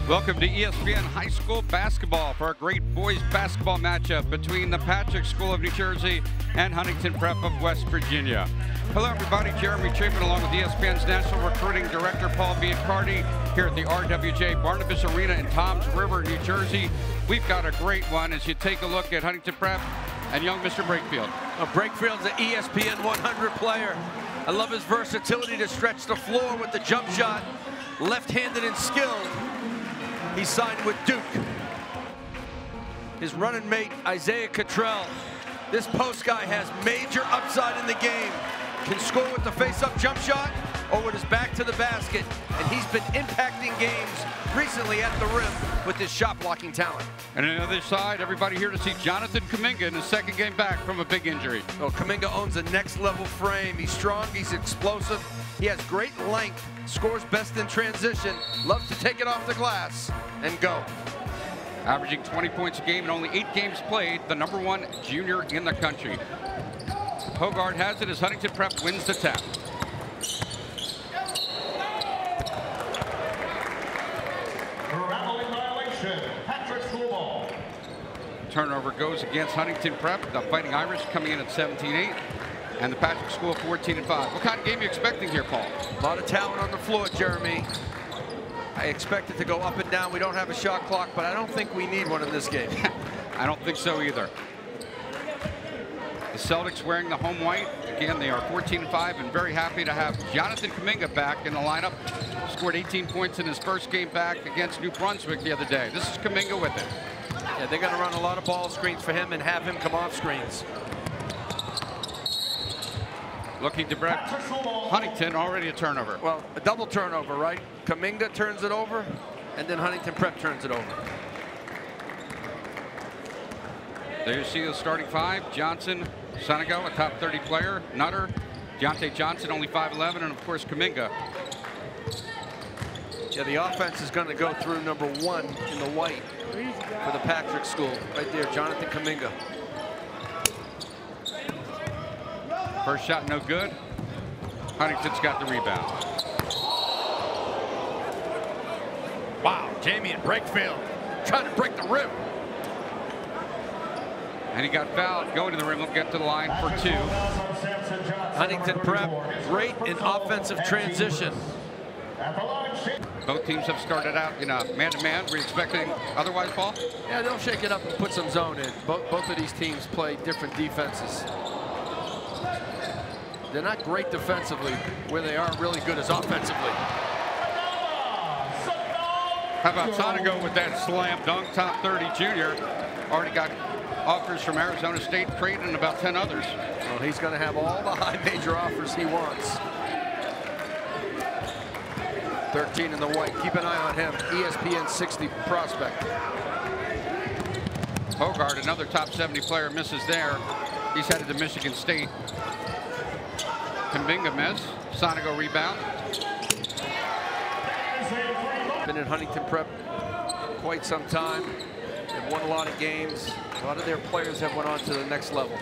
Welcome to ESPN High School Basketball for a great boys basketball matchup between the Patrick School of New Jersey and Huntington Prep of West Virginia. Hello everybody, Jeremy Chapman along with ESPN's National Recruiting Director Paul Biancardi here at the RWJ Barnabas Arena in Toms River, New Jersey. We've got a great one as you take a look at Huntington Prep and young Mr. Brakefield. Brakefield's an ESPN 100 player. I love his versatility to stretch the floor with the jump shot, left-handed and skilled. He signed with Duke. His running mate, Isaiah Cottrell. This post guy has major upside in the game. Can score with the face-up jump shot or with his back to the basket. And he's been impacting games recently at the rim with his shot-blocking talent. And on the other side, everybody here to see Jonathan Kuminga in his second game back from a big injury. Well, Kuminga owns a next-level frame. He's strong, he's explosive. He has great length, scores best in transition, loves to take it off the glass and go. Averaging 20 points a game in only 8 games played, the #1 junior in the country. Hogard has it as Huntington Prep wins the tap. Traveling violation, Patrick School ball. Turnover goes against Huntington Prep. The Fighting Irish coming in at 17-8. And the Patrick School 14-5. What kind of game are you expecting here, Paul? A lot of talent on the floor, Jeremy. I expect it to go up and down. We don't have a shot clock, but I don't think we need one in this game. I don't think so either. The Celtics wearing the home white. Again, they are 14-5 and very happy to have Jonathan Kuminga back in the lineup. Scored 18 points in his first game back against New Brunswick the other day. This is Kuminga with it. Yeah, they're going to run a lot of ball screens for him and have him come off screens. Looking to Brett Huntington, already a turnover. Well, a double turnover, right? Kuminga turns it over, and then Huntington Prep turns it over. There you see the starting five. Johnson, Senegal, a top 30 player. Nutter, Deontay Johnson, only 5'11", and of course Kuminga. Yeah, the offense is going to go through #1 in the white for the Patrick School. Right there, Jonathan Kuminga. First shot no good. Huntington's got the rebound. Wow, Jaemyn Brakefield trying to break the rim. And he got fouled going to the rim. He'll get to the line for 2. Huntington Prep, great in offensive transition. Both teams have started out in a man-to-man. Were you expecting otherwise, Paul? Yeah, they'll shake it up and put some zone in. Both of these teams play different defenses. They're not great defensively. Where they are really good is offensively. How about Sonego with that slam dunk, top 30 junior. Already got offers from Arizona State, Creighton, and about 10 others. Well, he's going to have all the high major offers he wants. 13 in the white. Keep an eye on him. ESPN 60 prospect. Hogard, another top 70 player, misses there. He's headed to Michigan State. Kuminga miss. Sonego rebound. Been in Huntington Prep quite some time. They've won a lot of games. A lot of their players have went on to the next level.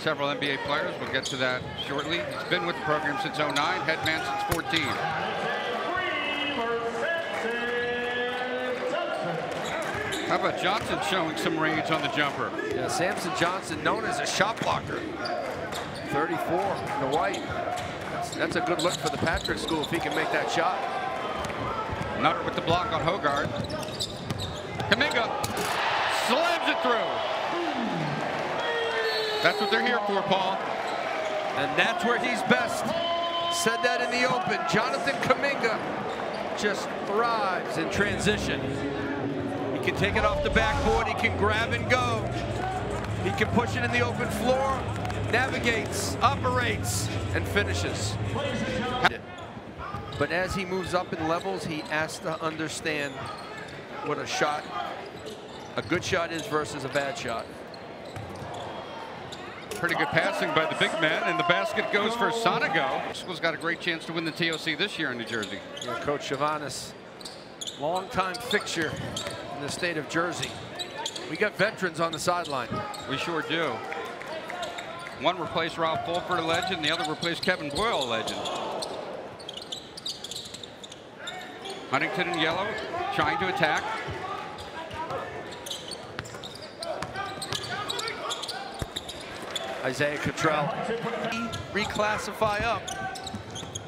Several NBA players. We'll get to that shortly. He's been with the program since 09. Head man since 14. How about Johnson showing some range on the jumper? Yeah, Samson Johnson, known as a shot blocker. 34 in the white. That's a good look for the Patrick School if he can make that shot. Nutter with the block on Hogard. Kuminga slams it through. That's what they're here for, Paul. And that's where he's best. Said that in the open. Jonathan Kuminga just thrives in transition. He can take it off the backboard. He can grab and go. He can push it in the open floor. Navigates, operates, and finishes. But as he moves up in levels, he has to understand what a good shot is versus a bad shot. Pretty good passing by the big man, and the basket goes for Sonego. School's got a great chance to win the TOC this year in New Jersey. Yeah, Coach Chavanis, longtime fixture in the state of Jersey. We got veterans on the sideline. We sure do. One replaced Ralph Fulford, a legend. The other replaced Kevin Boyle, a legend. Huntington in yellow, trying to attack. Isaiah Cottrell. Reclassify up.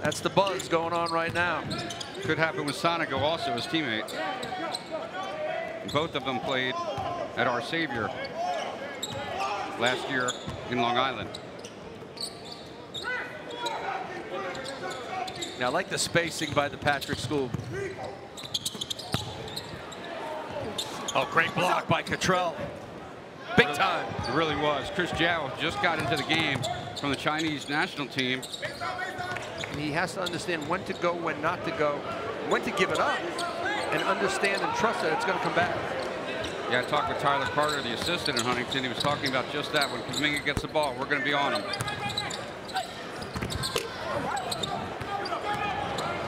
That's the buzz going on right now. Could happen with Sonigo, also his teammate. Both of them played at Our Savior last year in Long Island. Now, I like the spacing by the Patrick School. Oh, great block by Cottrell. Big time. It really was. Chris Zhao just got into the game from the Chinese national team. And he has to understand when to go, when not to go, when to give it up, and understand and trust that it's going to come back. Yeah, I talked with Tyler Carter, the assistant in Huntington. He was talking about just that. When Kuminga gets the ball, we're going to be on him.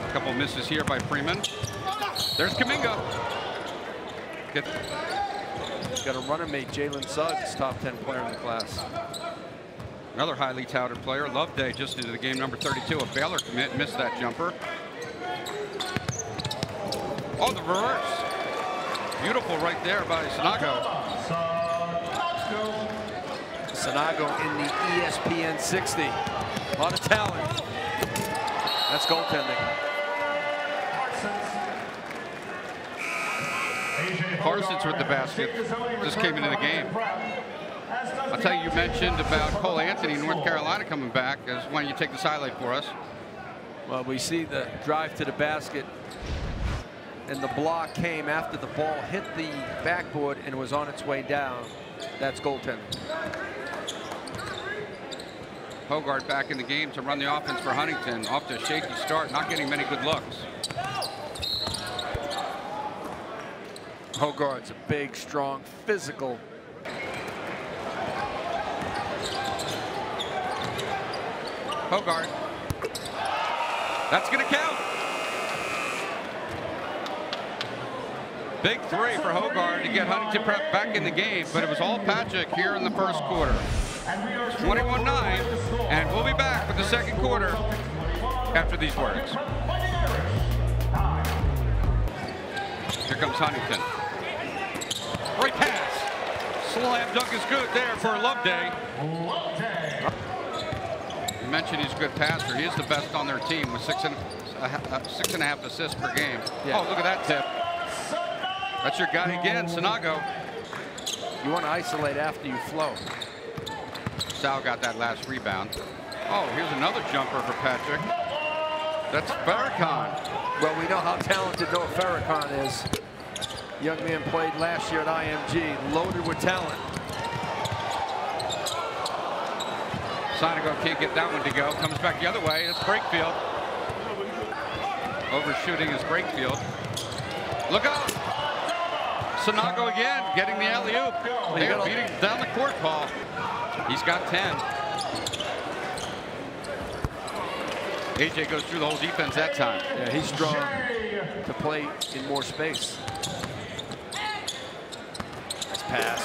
A couple misses here by Freeman. There's Kuminga. He's got a runner mate, Jalen Suggs, top 10 player in the class. Another highly touted player, Loveday, just into the game, number 32, a Baylor commit, missed that jumper. Oh, the reverse. Beautiful right there by Sanago. Sanago in the ESPN 60. A lot of talent. That's goaltending. Parsons with the basket, just came into the game. I'll tell you, you mentioned about Cole Anthony, North Carolina coming back. Why don't you take this highlight for us? Well, we see the drive to the basket, and the block came after the ball hit the backboard and was on its way down. That's goaltending. Hogard back in the game to run the offense for Huntington. Off to a shaky start, not getting many good looks. Hogard's a big, strong, physical. Hogard. That's going to count. Big three for Hogard to get Huntington Prep back in the game, but it was all Patrick here in the first quarter. 21-9, and we'll be back with the second quarter after these words. Here comes Huntington. Right pass. Slam dunk is good there for Loveday. You mentioned he's a good passer. He is the best on their team with 6.5 assists per game. Yeah. Oh, look at that tip. That's your guy again, Sanago. You want to isolate after you flow. Sal got that last rebound. Oh, here's another jumper for Patrick. That's Farrakhan. Well, we know how talented Noah Farrakhan is. Young man played last year at IMG, loaded with talent. Sonigo can't get that one to go. Comes back the other way. It's Brakefield. Overshooting is Brakefield. Look out! Sanago again, getting the alley-oop. They're beating down the court, Paul. He's got 10. AJ goes through the whole defense that time. Yeah, he's strong to play in more space. Nice pass.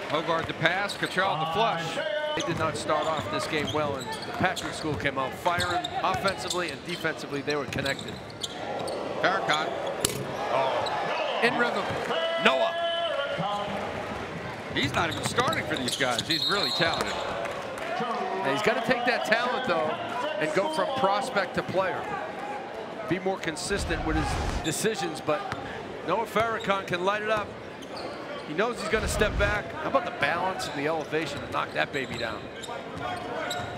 Hogard the pass, Cottrell the flush. They did not start off this game well, and the Patrick School came out firing offensively and defensively. They were connected. Farrakhan. Oh, in rhythm. Noah. He's not even starting for these guys. He's really talented. Now, he's got to take that talent, though, and go from prospect to player. Be more consistent with his decisions, but Noah Farrakhan can light it up. He knows he's going to step back. How about the balance and the elevation to knock that baby down?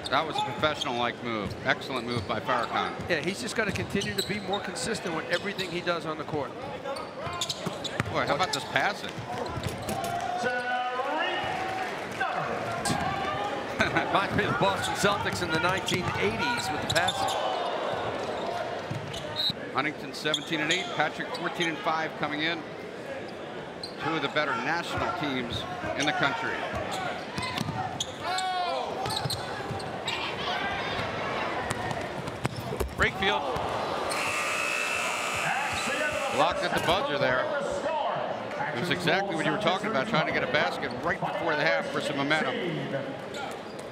That was a professional-like move. Excellent move by Farrakhan. Yeah, he's just got to continue to be more consistent with everything he does on the court. Boy, how about this passing? Reminds me of the Boston Celtics in the 1980s with the passing. Huntington 17-8, Patrick 14-5 coming in. Two of the better national teams in the country. Brakefield. Blocked at the buzzer there. It was exactly what you were talking about, trying to get a basket right before the half for some momentum.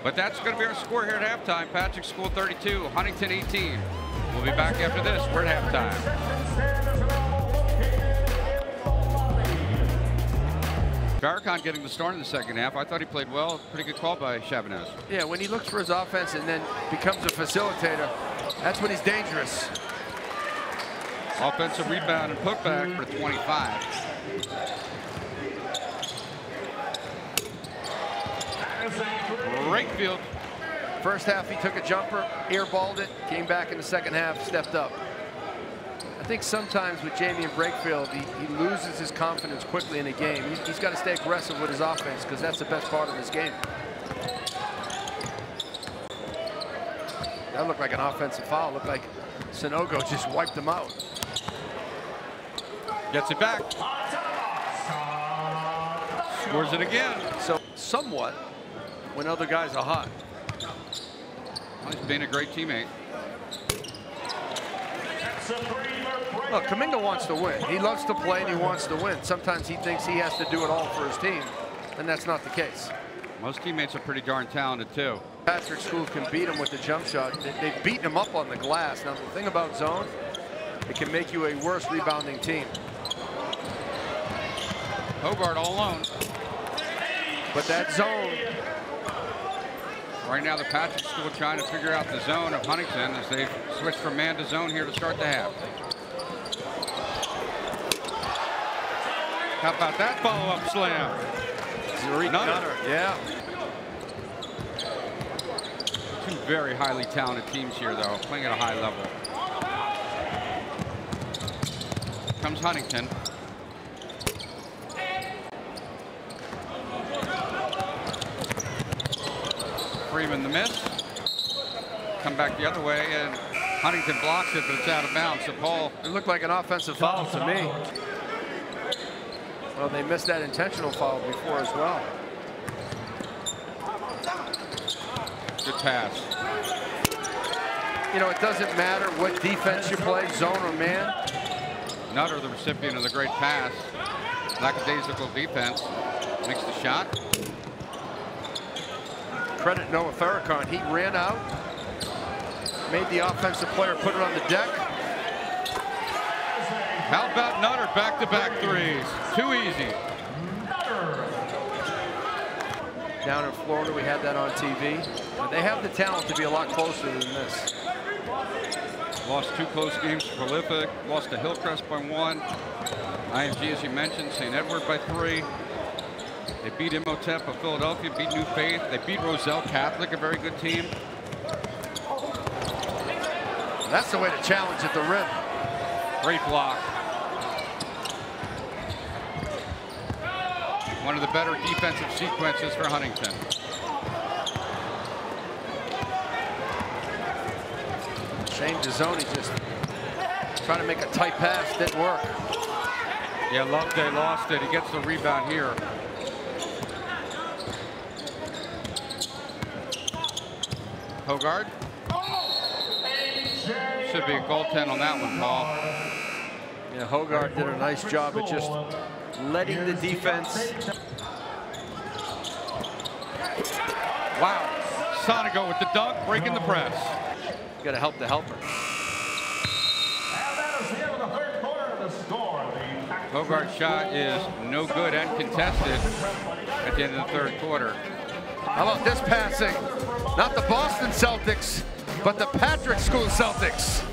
But that's going to be our score here at halftime. Patrick School 32, Huntington 18. We'll be back after this. We're at halftime. Farrakhan getting the start in the second half. I thought he played well. Pretty good call by Chabanez. Yeah, when he looks for his offense and then becomes a facilitator, that's when he's dangerous. Offensive rebound and putback for 25. Brakefield. First half, he took a jumper, airballed it, came back in the second half, stepped up. I think sometimes with Jaemyn and Brakefield, he loses his confidence quickly in a game. He's got to stay aggressive with his offense because that's the best part of his game. That looked like an offensive foul. Looked like Sanogo just wiped him out. Gets it back. Scores it again. So somewhat when other guys are hot. Well, he's been a great teammate. Look, Kuminga wants to win. He loves to play and he wants to win. Sometimes he thinks he has to do it all for his team, and that's not the case. Most teammates are pretty darn talented too. Patrick School can beat him with the jump shot. They've beaten him up on the glass. Now the thing about zone, it can make you a worse rebounding team. Hogard all alone. But that zone. Right now the Patrick School trying to figure out the zone of Huntington as they switch from man to zone here to start the half. How about that follow-up slam? Nutter. Yeah. Two very highly talented teams here, though, playing at a high level. Comes Huntington. Freeman the miss. Come back the other way, and Huntington blocks it, but it's out of bounds. So Paul. It looked like an offensive foul to me. Well, they missed that intentional foul before as well. Good pass. You know, it doesn't matter what defense you play, zone or man. Nutter, the recipient of the great pass. Lackadaisical defense. Makes the shot. Credit Noah Farrakhan. He ran out, made the offensive player put it on the deck. How about Nutter? Back-to-back threes. Too easy. Down in Florida, we had that on TV. But they have the talent to be a lot closer than this. Lost two close games to Prolific. Lost to Hillcrest by 1. IMG, as you mentioned, St. Edward by 3. They beat Imhotep of Philadelphia, beat New Faith. They beat Roselle Catholic, a very good team. That's the way to challenge at the rim. Great block. One of the better defensive sequences for Huntington. Shane Dezzoni just trying to make a tight pass, didn't work. Yeah, Loveday lost it. He gets the rebound here. Hogard. Should be a goaltend on that one, Paul. Yeah, Hogard did a nice job of just letting the defense. Wow. Sonigo with the dunk, breaking the press. You got to help the helper. Hogard's shot is no good and contested at the end of the third quarter. How about this passing? Not the Boston Celtics, but the Patrick School Celtics.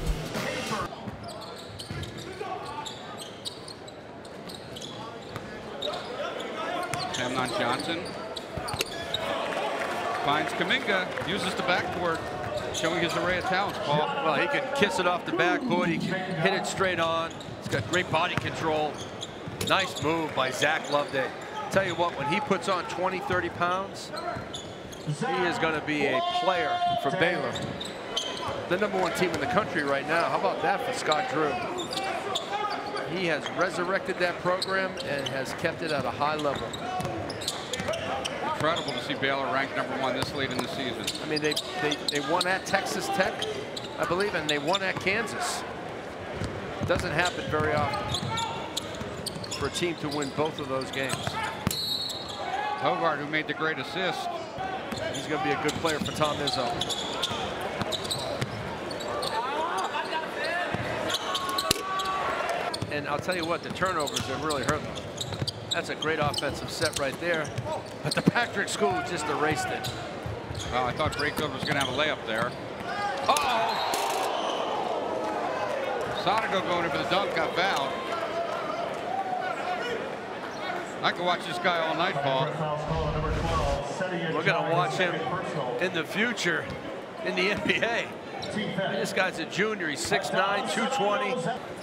Hamlin Johnson finds Kuminga, uses the backboard, showing his array of talents, Paul. Well, he can kiss it off the backboard. He can hit it straight on. He's got great body control. Nice move by Zach Loveday. Tell you what, when he puts on 20, 30 pounds, he is going to be a player for Baylor. The #1 team in the country right now. How about that for Scott Drew? He has resurrected that program and has kept it at a high level. Incredible to see Baylor ranked #1 this late in the season. I mean, they won at Texas Tech, I believe, and they won at Kansas. It doesn't happen very often for a team to win both of those games. Hogard, who made the great assist. He's going to be a good player for Tom Izzo. And I'll tell you what, the turnovers have really hurt them. That's a great offensive set right there. But the Patrick School just erased it. Well, I thought Brakefield was going to have a layup there. Uh-oh! Sonico going in for the dunk, got fouled. I could watch this guy all night, Paul. We're going to watch him in the future in the NBA. This guy's a junior. He's 6'9", 220.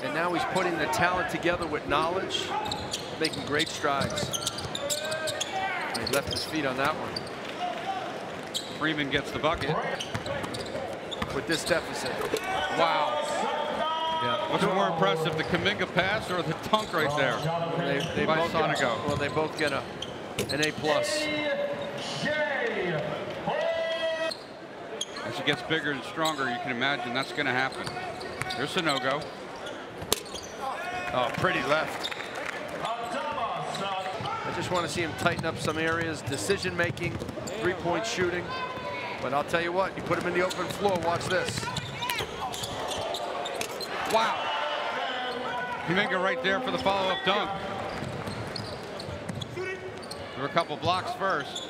And now he's putting the talent together with knowledge, making great strides. And he left his feet on that one. Freeman gets the bucket. With this deficit. Wow. Yeah. What's more impressive, the Kuminga pass or the dunk right there? They by both Sonico. Well, they both get an A+. As he gets bigger and stronger, you can imagine that's going to happen. There's a no-go. Oh, pretty left. I just want to see him tighten up some areas, decision-making, three-point shooting. But I'll tell you what, you put him in the open floor, watch this. Wow. Kuminga right there for the follow-up dunk. There were a couple blocks first.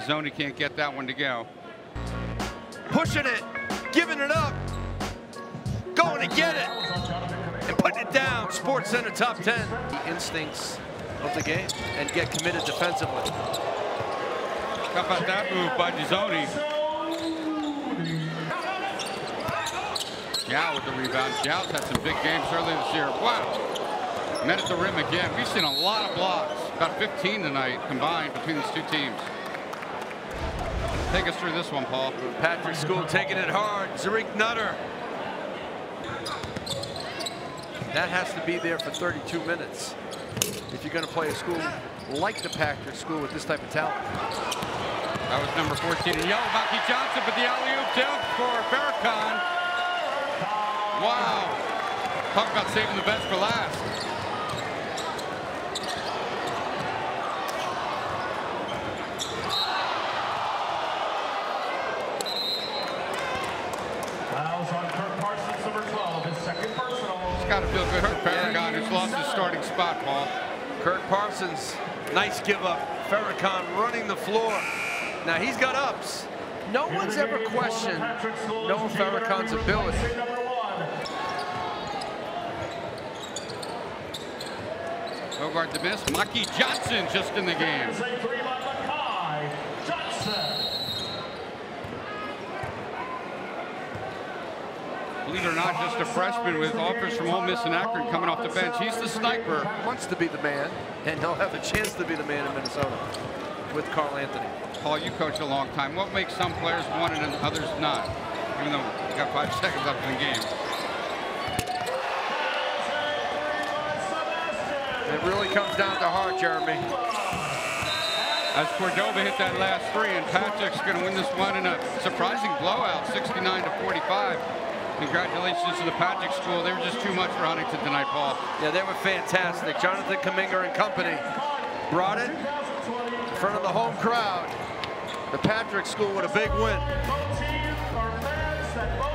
Zoni can't get that one to go. Pushing it, giving it up, going to get it, and putting it down. Sports Center top 10. The instincts of the game and get committed defensively. How about that move by Zoni? Yao with the rebound. Yao's had some big games earlier this year. Wow. Met at the rim again. We've seen a lot of blocks. About 15 tonight combined between these two teams. Take us through this one, Paul. Patrick School taking it hard. Zarik Nutter. That has to be there for 32 minutes if you're going to play a school like the Patrick School with this type of talent. That was number 14 in yellow, Maki Johnson, but the alley-oop dunk for Farrakhan. Wow. Talk about saving the best for last. Got to feel good for Farrakhan, who's lost his starting spot, Paul. Kirk Parsons, nice give up. Farrakhan running the floor. Now he's got ups. No one's ever questioned Noah Farrakhan's ability. Bogart the miss. Maki Johnson just in the game. Believe it or not, just a freshman with offers from Ole Miss and Akron coming off the bench. He's the sniper. Wants to be the man, and he'll have a chance to be the man in Minnesota with Carl Anthony. Paul, you coach a long time. What makes some players want it and others not? Even though we got 5 seconds left in the game. It really comes down to heart, Jeremy. As Cordova hit that last three, and Patrick's going to win this one in a surprising blowout, 69-45. Congratulations to the Patrick School. They were just too much for Huntington tonight, Paul. Yeah, they were fantastic. Jonathan Kuminga and company brought it in front of the home crowd. The Patrick School with a big win.